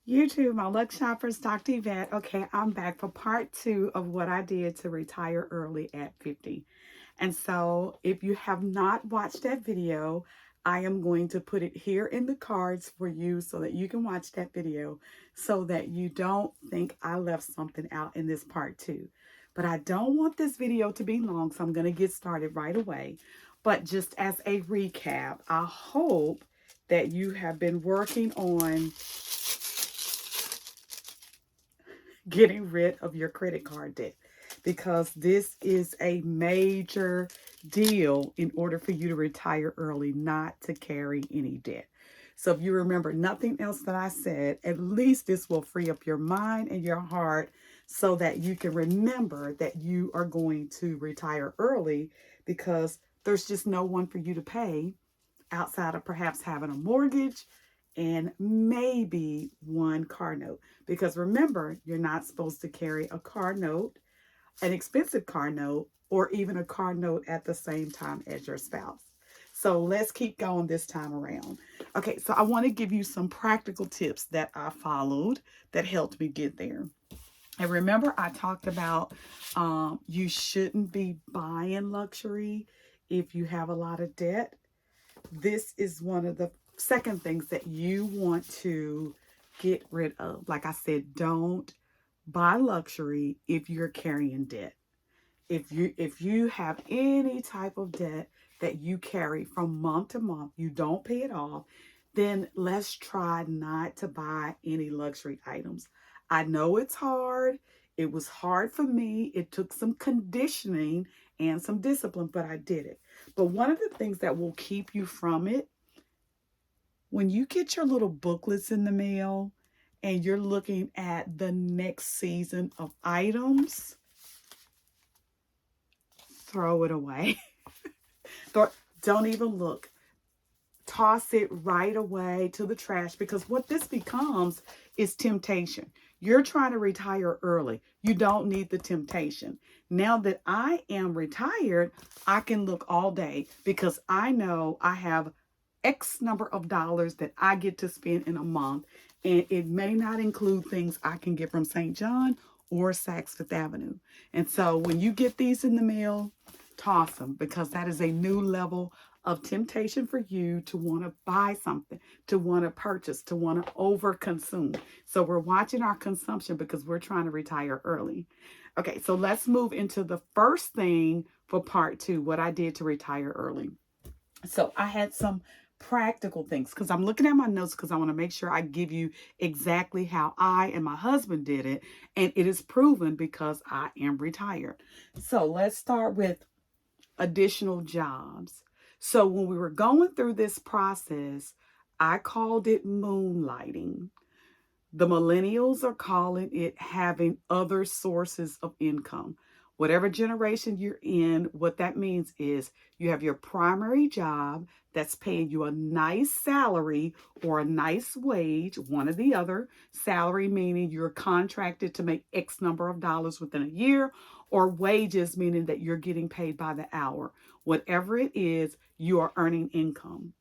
YouTube, my luck shoppers, Dr. Yvette. Okay, I'm back for part two of what I did to retire early at 50. And so, if you have not watched that video, I am going to put it here in the cards for you so that you can watch that video so that you don't think I left something out in this part two. But I don't want this video to be long, so I'm going to get started right away. But just as a recap, I hope that you have been working on getting rid of your credit card debt because this is a major deal in order for you to retire early, not to carry any debt. So if you remember nothing else that I said, at least this will free up your mind and your heart so that you can remember that you are going to retire early because there's just no one for you to pay outside of perhaps having a mortgage and maybe one car note. Because remember, you're not supposed to carry a car note, an expensive car note, or even a car note at the same time as your spouse. So let's keep going this time around. Okay, so I want to give you some practical tips that I followed that helped me get there. And remember, I talked about you shouldn't be buying luxury if you have a lot of debt. This is one of the second things that you want to get rid of. Like I said, don't buy luxury if you're carrying debt. If you have any type of debt that you carry from month to month, you don't pay it off, then let's try not to buy any luxury items. I know it's hard. It was hard for me. It took some conditioning and some discipline, but I did it. But one of the things that will keep you from it, when you get your little booklets in the mail and you're looking at the next season of items, throw it away. Don't even look. Toss it right away to the trash because what this becomes is temptation. You're trying to retire early. You don't need the temptation. Now that I am retired, I can look all day because I know I have X number of dollars that I get to spend in a month. And it may not include things I can get from St. John or Saks Fifth Avenue. And so when you get these in the mail, toss them because that is a new level of temptation for you to want to buy something, to want to purchase, to want to overconsume. So we're watching our consumption because we're trying to retire early. Okay, so let's move into the first thing for part two, what I did to retire early. So I had some practical things because I'm looking at my notes because I want to make sure I give you exactly how I and my husband did it. And it is proven because I am retired. So let's start with additional jobs. So when we were going through this process, I called it moonlighting. The millennials are calling it having other sources of income. Whatever generation you're in, what that means is you have your primary job that's paying you a nice salary or a nice wage, one or the other. Salary meaning you're contracted to make X number of dollars within a year, or wages meaning that you're getting paid by the hour. Whatever it is, you are earning income.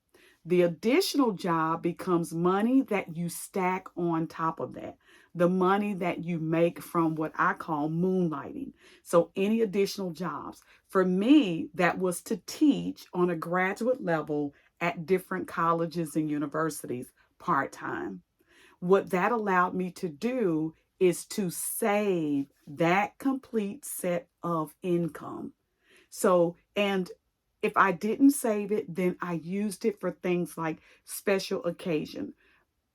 The additional job becomes money that you stack on top of that. The money that you make from what I call moonlighting. So, any additional jobs. For me, that was to teach on a graduate level at different colleges and universities part time. What that allowed me to do is to save that complete set of income. So, and if I didn't save it, then I used it for things like special occasion,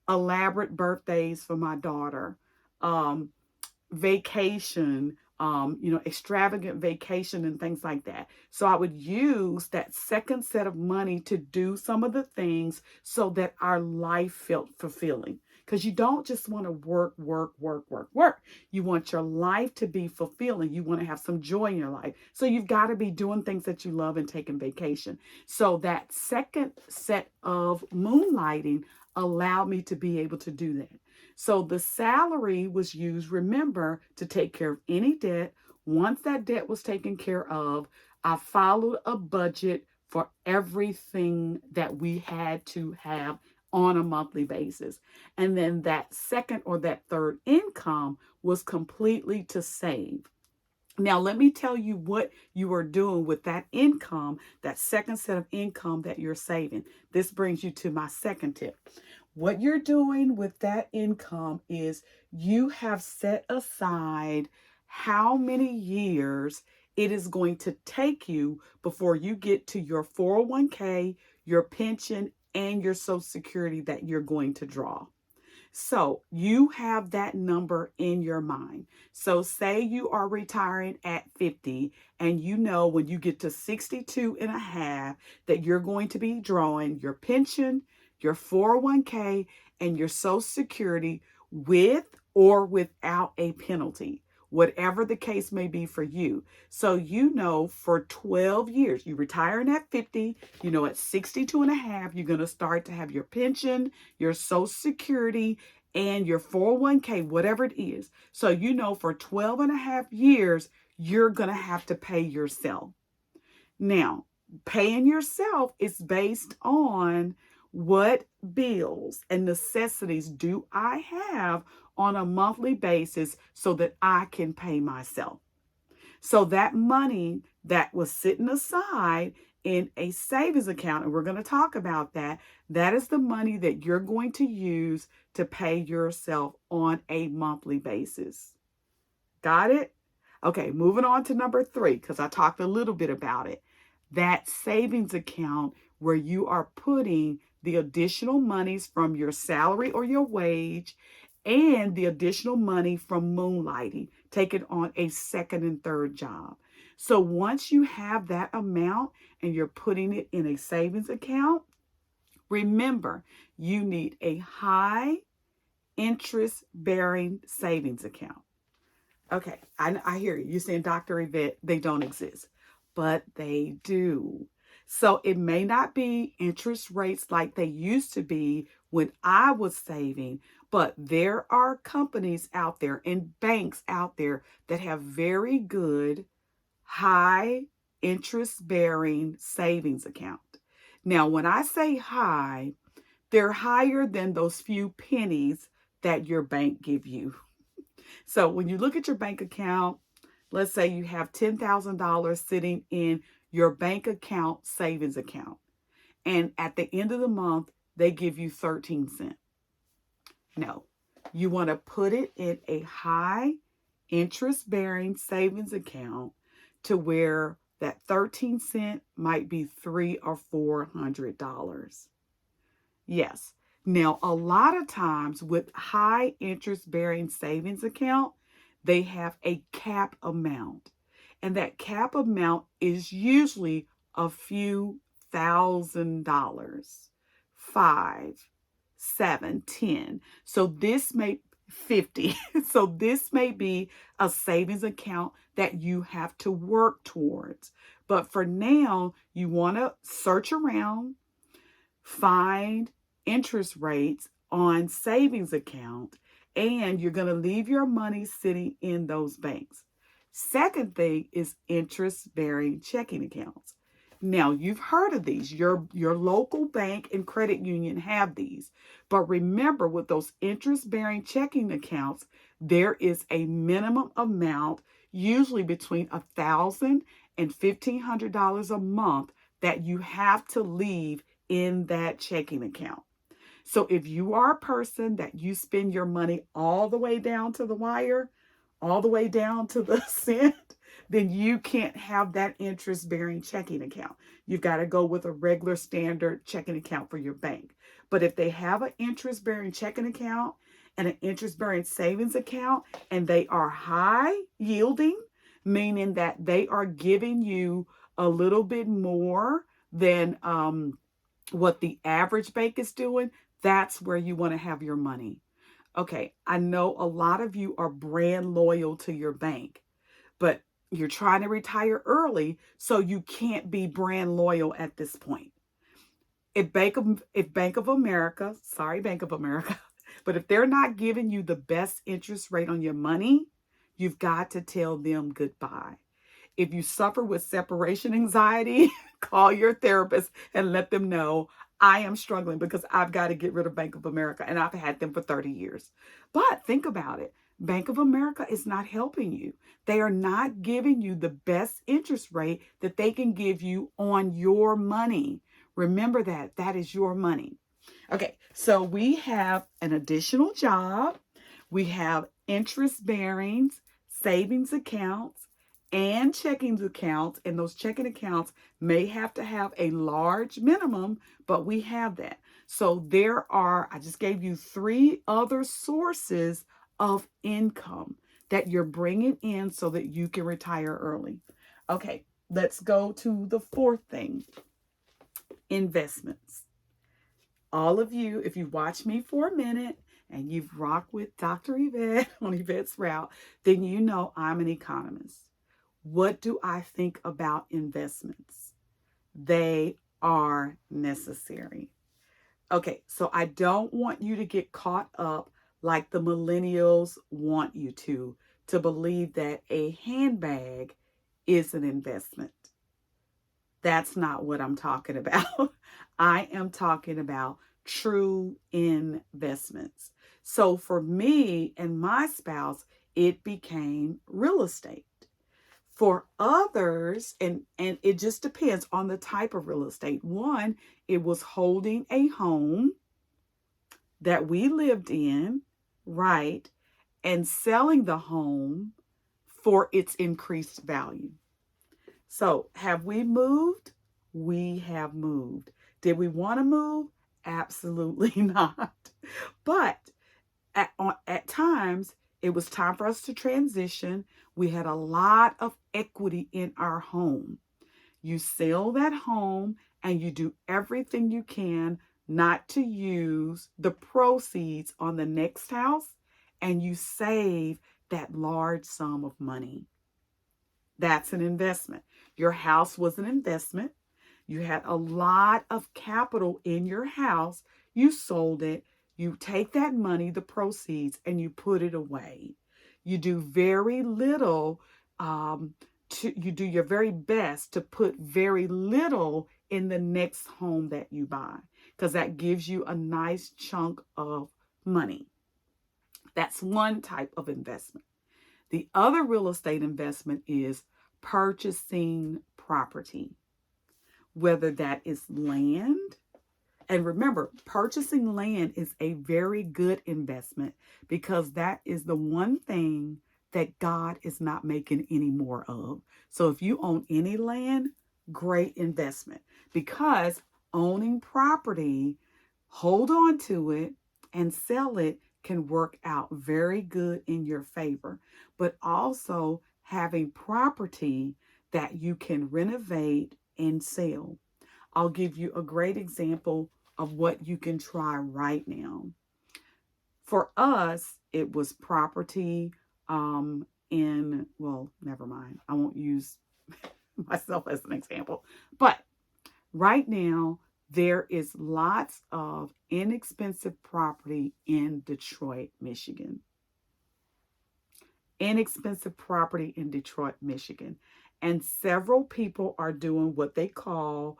elaborate birthdays for my daughter, um, vacation, extravagant vacation and things like that. So I would use that second set of money to do some of the things so that our life felt fulfilling. Because you don't just want to work, work, work, work, work. You want your life to be fulfilling. You want to have some joy in your life. So you've got to be doing things that you love and taking vacation. So that second set of moonlighting allowed me to be able to do that. So the salary was used, remember, to take care of any debt. Once that debt was taken care of, I followed a budget for everything that we had to have on a monthly basis. And then that second or that third income was completely to save. Now, let me tell you what you are doing with that income, that second set of income that you're saving. This brings you to my second tip. What you're doing with that income is you have set aside how many years it is going to take you before you get to your 401k, your pension, and your Social Security that you're going to draw. So you have that number in your mind. So say you are retiring at 50 and you know when you get to 62 and a half that you're going to be drawing your pension, your 401k, and your Social Security with or without a penalty, whatever the case may be for you. So you know for 12 years, you're retiring at 50, you know at 62 and a half, you're going to start to have your pension, your Social Security, and your 401k, whatever it is. So you know for 12 and a half years, you're going to have to pay yourself. Now, paying yourself is based on what bills and necessities do I have on a monthly basis so that I can pay myself. So that money that was sitting aside in a savings account, and we're going to talk about that, that is the money that you're going to use to pay yourself on a monthly basis. Got it? Okay, moving on to number 3, because I talked a little bit about it. That savings account where you are putting the additional monies from your salary or your wage and the additional money from moonlighting, taking on a second and third job. So once you have that amount and you're putting it in a savings account, remember, you need a high interest bearing savings account. Okay, I hear you. You're saying, Dr. Yvette, they don't exist, but they do. So it may not be interest rates like they used to be when I was saving, but there are companies out there and banks out there that have very good, high interest bearing savings account. Now, when I say high, they're higher than those few pennies that your bank give you. So when you look at your bank account, let's say you have $10,000 sitting in your bank account savings account. And at the end of the month, they give you 13 cents. No, you want to put it in a high interest bearing savings account to where that 13 cent might be $300 or $400. Yes. Now, a lot of times with high interest bearing savings account, they have a cap amount. And that cap amount is usually a few $1,000, 5, 7, 10. So this may 50. So this may be a savings account that you have to work towards. But for now, you want to search around, find interest rates on savings account, and you're going to leave your money sitting in those banks. Second thing is interest bearing checking accounts. Now, you've heard of these. Your local bank and credit union have these. But remember, with those interest bearing checking accounts, there is a minimum amount, usually between $1,000 and $1,500 a month, that you have to leave in that checking account. So if you are a person that you spend your money all the way down to the wire, all the way down to the cent, then you can't have that interest bearing checking account. You've got to go with a regular standard checking account for your bank. But if they have an interest bearing checking account and an interest bearing savings account, and they are high yielding, meaning that they are giving you a little bit more than what the average bank is doing, that's where you want to have your money. Okay, I know a lot of you are brand loyal to your bank, but you're trying to retire early, so you can't be brand loyal at this point. If Bank of America, sorry, Bank of America, but if they're not giving you the best interest rate on your money, you've got to tell them goodbye. If you suffer with separation anxiety, call your therapist and let them know I am struggling because I've got to get rid of Bank of America, and I've had them for 30 years. But think about it. Bank of America is not helping you. They are not giving you the best interest rate that they can give you on your money. Remember that. That is your money. Okay, so we have an additional job. We have interest bearings, savings accounts, and checking accounts. And those checking accounts may have to have a large minimum, but we have that. So there are, I just gave you 3 other sources of income that you're bringing in so that you can retire early. Okay, let's go to the 4th thing, investments. All of you, if you watch me for a minute and you've rocked with Dr. Yvette on Yvette's Route, then you know I'm an economist. What do I think about investments? They are necessary. Okay, so I don't want you to get caught up like the millennials want you to believe that a handbag is an investment. That's not what I'm talking about. I am talking about true investments. So for me and my spouse, it became real estate. For others, and it just depends on the type of real estate. One, it was holding a home that we lived in, right, and selling the home for its increased value. So, have we moved? We have moved. Did we want to move? Absolutely not. But at times, it was time for us to transition. We had a lot of equity in our home. You sell that home and you do everything you can not to use the proceeds on the next house, and you save that large sum of money. That's an investment. Your house was an investment. You had a lot of capital in your house. You sold it. You take that money, the proceeds, and you put it away. You do very little, you do your very best to put very little in the next home that you buy, because that gives you a nice chunk of money. That's one type of investment. The other real estate investment is purchasing property, whether that is land. And remember, purchasing land is a very good investment because that is the one thing that God is not making any more of. So if you own any land, great investment, because owning property, hold on to it and sell it can work out very good in your favor. But also having property that you can renovate and sell. I'll give you a great example of what you can try right now. For us, it was property well, never mind. I won't use myself as an example. But right now, there is lots of inexpensive property in Detroit, Michigan. Inexpensive property in Detroit, Michigan. And several people are doing what they call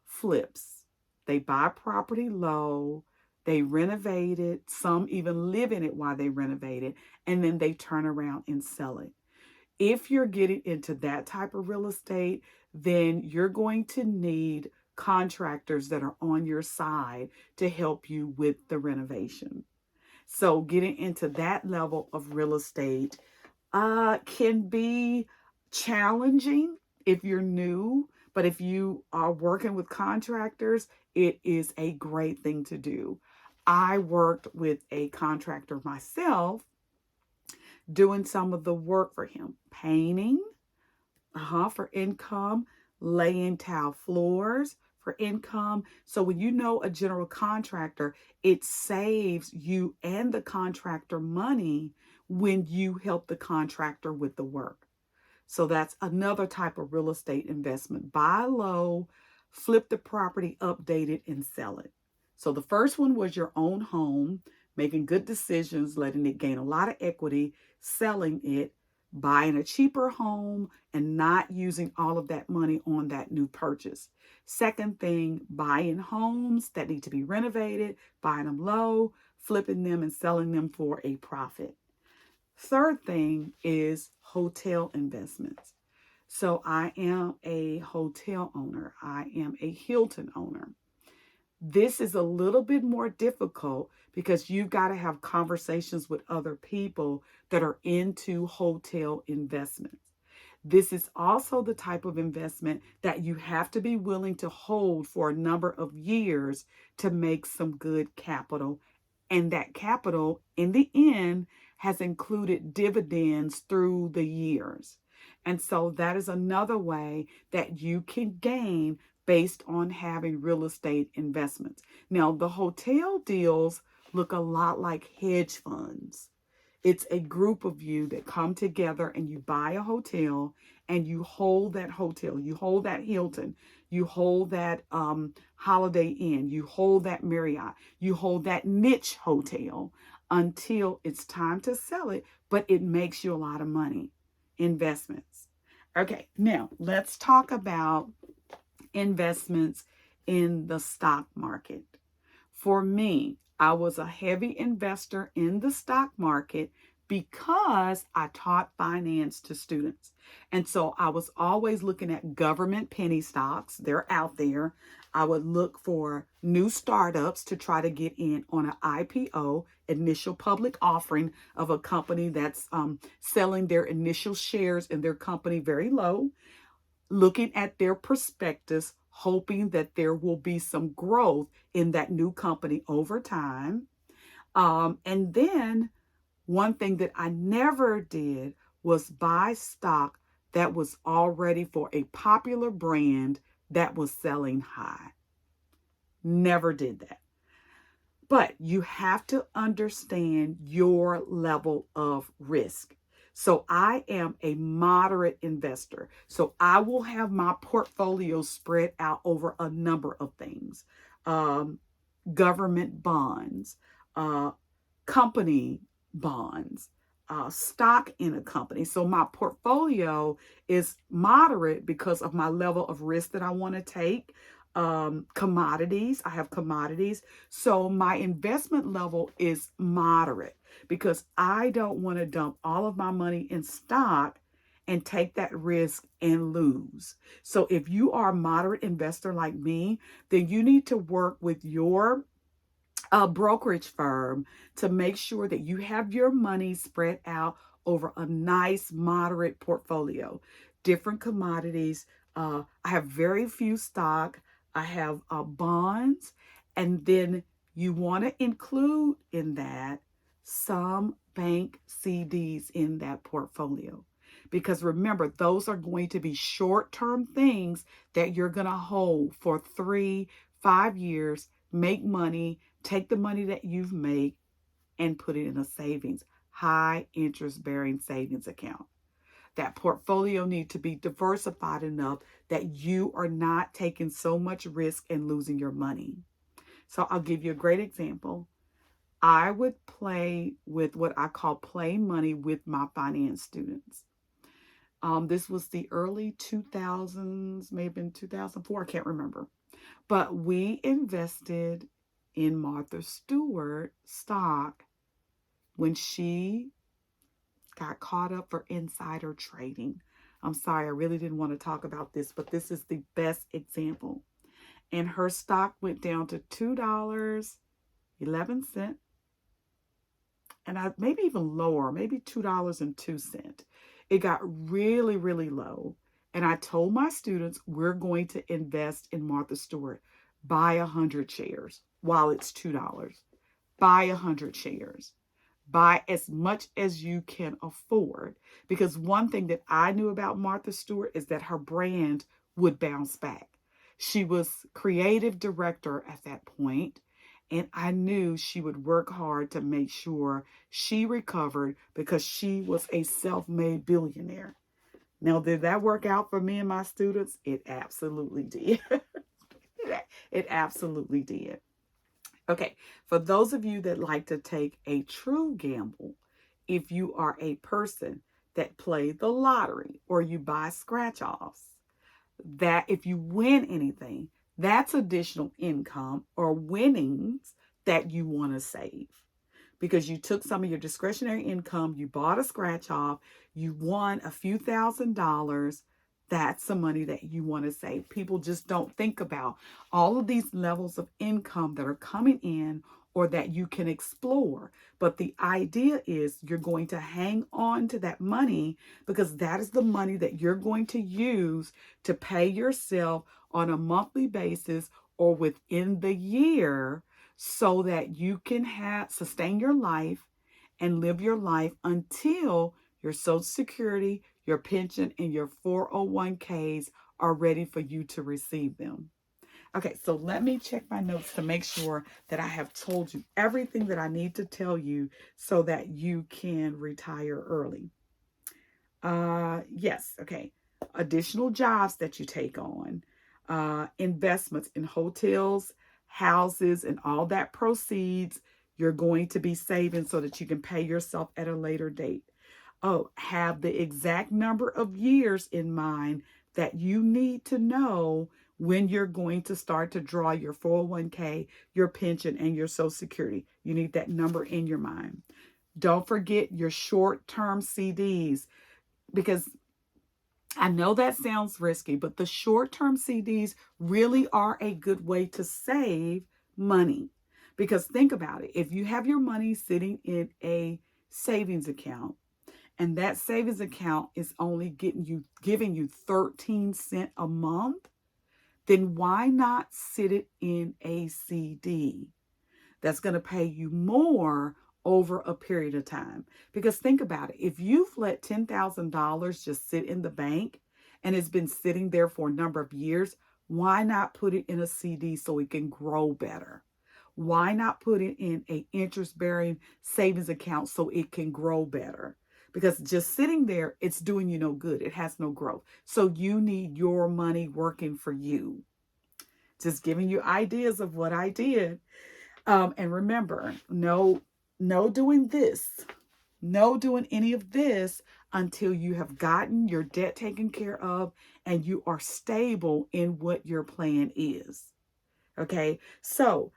flips. They buy property low, they renovate it, some even live in it while they renovate it, and then they turn around and sell it. If you're getting into that type of real estate, then you're going to need contractors that are on your side to help you with the renovation. So getting into that level of real estate can be challenging if you're new, but if you are working with contractors, it is a great thing to do. I worked with a contractor myself doing some of the work for him, painting for income, laying tile floors for income. So when you know a general contractor, it saves you and the contractor money when you help the contractor with the work. So that's another type of real estate investment. Buy low, flip the property, update it, and sell it. So the first one was your own home, making good decisions, letting it gain a lot of equity, selling it, buying a cheaper home and not using all of that money on that new purchase. Second thing, buying homes that need to be renovated, buying them low, flipping them and selling them for a profit. Third thing is hotel investments. So I am a hotel owner. I am a Hilton owner. This is a little bit more difficult because you've got to have conversations with other people that are into hotel investments. This is also the type of investment that you have to be willing to hold for a number of years to make some good capital. And that capital, in the end, has included dividends through the years. And so that is another way that you can gain based on having real estate investments. Now, the hotel deals look a lot like hedge funds. It's a group of you that come together and you buy a hotel and you hold that hotel. You hold that Hilton. You hold that Holiday Inn. You hold that Marriott. You hold that niche hotel until it's time to sell it, but it makes you a lot of money. Investments. Okay, now let's talk about investments in the stock market. For me, I was a heavy investor in the stock market because I taught finance to students. And so I was always looking at government penny stocks. They're out there. I would look for new startups to try to get in on an IPO, initial public offering of a company that's selling their initial shares in their company very low, looking at their prospectus, hoping that there will be some growth in that new company over time. And then one thing that I never did was buy stock that was already for a popular brand that was selling high. Never did that. But you have to understand your level of risk. So I am a moderate investor. So I will have my portfolio spread out over a number of things. Government bonds, company bonds, stock in a company. So my portfolio is moderate because of my level of risk that I want to take. Commodities, I have commodities. So my investment level is moderate because I don't want to dump all of my money in stock and take that risk and lose. So if you are a moderate investor like me, then you need to work with your brokerage firm to make sure that you have your money spread out over a nice moderate portfolio. Different commodities. I have very few stock. I have bonds. And then you want to include in that some bank CDs in that portfolio. Because remember, those are going to be short-term things that you're going to hold for 3-5 years, make money, take the money that you've made and put it in a savings, high interest bearing savings account. That portfolio needs to be diversified enough that you are not taking so much risk and losing your money. So I'll give you a great example. I would play with what I call play money with my finance students. This was the early 2000s, maybe in 2004, I can't remember. But we invested in Martha Stewart stock when she got caught up for insider trading. I'm sorry, I really didn't want to talk about this, but this is the best example. And her stock went down to $2.11, and maybe even lower, maybe $2.02. It got really, really low. And I told my students, we're going to invest in Martha Stewart. Buy 100 shares while it's $2. Buy 100 shares. Buy as much as you can afford. Because one thing that I knew about Martha Stewart is that her brand would bounce back. She was creative director at that point, and I knew she would work hard to make sure she recovered because she was a self-made billionaire. Now, did that work out for me and my students? It absolutely did. It absolutely did. Okay, for those of you that like to take a true gamble, if you are a person that play the lottery or you buy scratch offs, that if you win anything, that's additional income or winnings that you want to save because you took some of your discretionary income, you bought a scratch off, you won a few $1,000s. That's the money that you want to save. People just don't think about all of these levels of income that are coming in or that you can explore. But the idea is you're going to hang on to that money because that is the money that you're going to use to pay yourself on a monthly basis or within the year so that you can sustain your life and live your life until your Social Security, your pension, and your 401ks are ready for you to receive them. Okay, so let me check my notes to make sure that I have told you everything that I need to tell you so that you can retire early. Yes, okay. Additional jobs that you take on, investments in hotels, houses, and all that proceeds you're going to be saving so that you can pay yourself at a later date. Oh, have the exact number of years in mind that you need to know when you're going to start to draw your 401k, your pension, and your Social Security. You need that number in your mind. Don't forget your short-term CDs because I know that sounds risky, but the short-term CDs really are a good way to save money. Because think about it. If you have your money sitting in a savings account and that savings account is only giving you 13 cents a month, then why not sit it in a CD that's going to pay you more over a period of time? Because think about it. If you've let $10,000 just sit in the bank and it's been sitting there for a number of years, why not put it in a CD so it can grow better? Why not put it in an interest-bearing savings account so it can grow better? Because just sitting there, it's doing you no good. It has no growth. So you need your money working for you. Just giving you ideas of what I did. And remember, no doing this, no doing any of this until you have gotten your debt taken care of and you are stable in what your plan is. Okay, so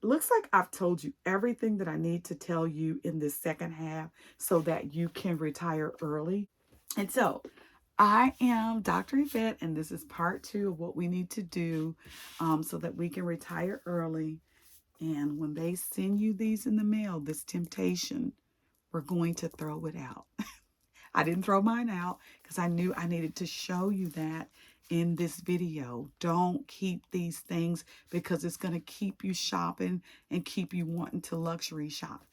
looks like I've told you everything that I need to tell you in this second half so that you can retire early. And so I am Dr. Yvette, and this is part 2 of what we need to do so that we can retire early. And when they send you these in the mail, this temptation, we're going to throw it out. I didn't throw mine out because I knew I needed to show you that in this video. Don't keep these things because it's going to keep you shopping and keep you wanting to luxury shop.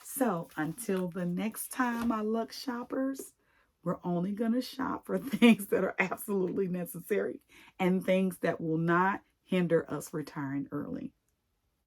So until the next time, my Lux shoppers, we're only going to shop for things that are absolutely necessary and things that will not hinder us retiring early.